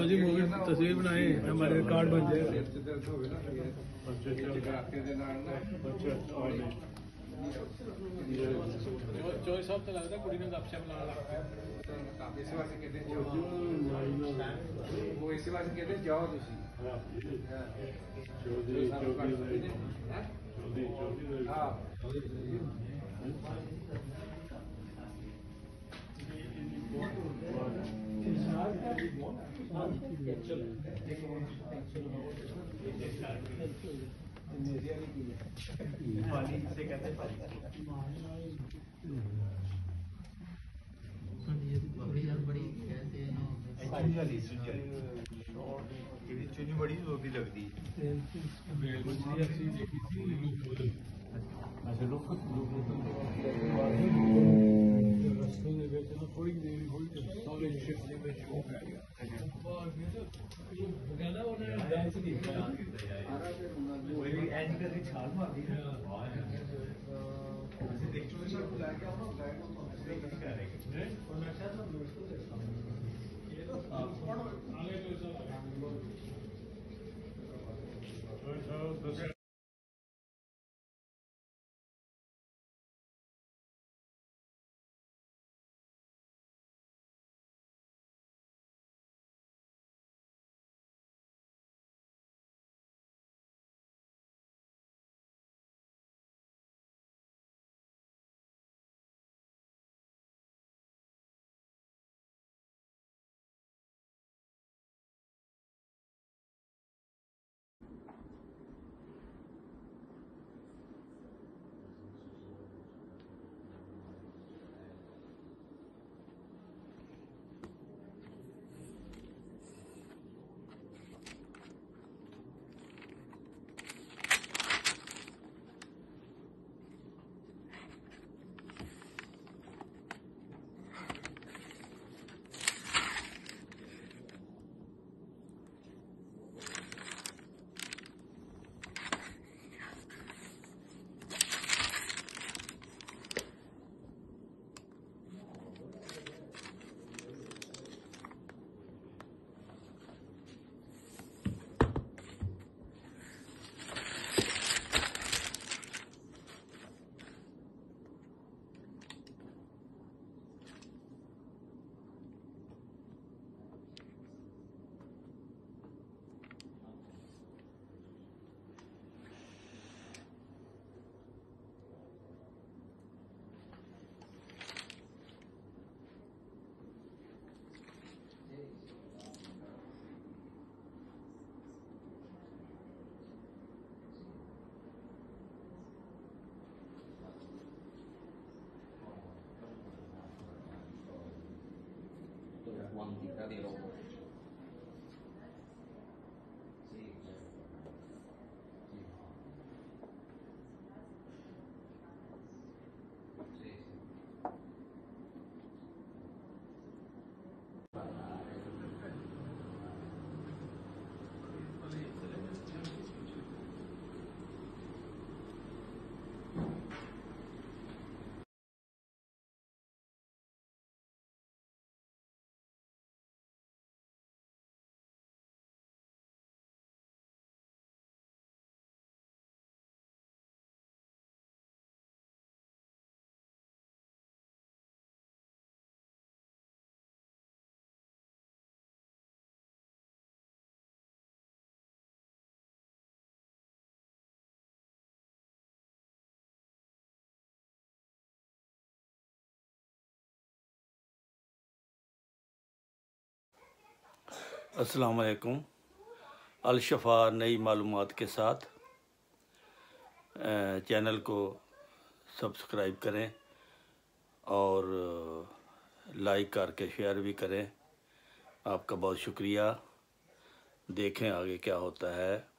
जी movie तस्वीर बनाए हमारे कार्ड बन जाए। चोर साहब तो लगता कुड़ी ने गपशप ला इस वास्ते कहते वो इस वास्ते कहते जाओ तुसी हां चुनी बड़ी जोरदी लगती थोड़ी देर सारे छाल मारती quantità di roba. अस्सलाम वालेकुम। अल-शफा नई मालूमात के साथ चैनल को सब्सक्राइब करें और लाइक करके शेयर भी करें। आपका बहुत शुक्रिया। देखें आगे क्या होता है।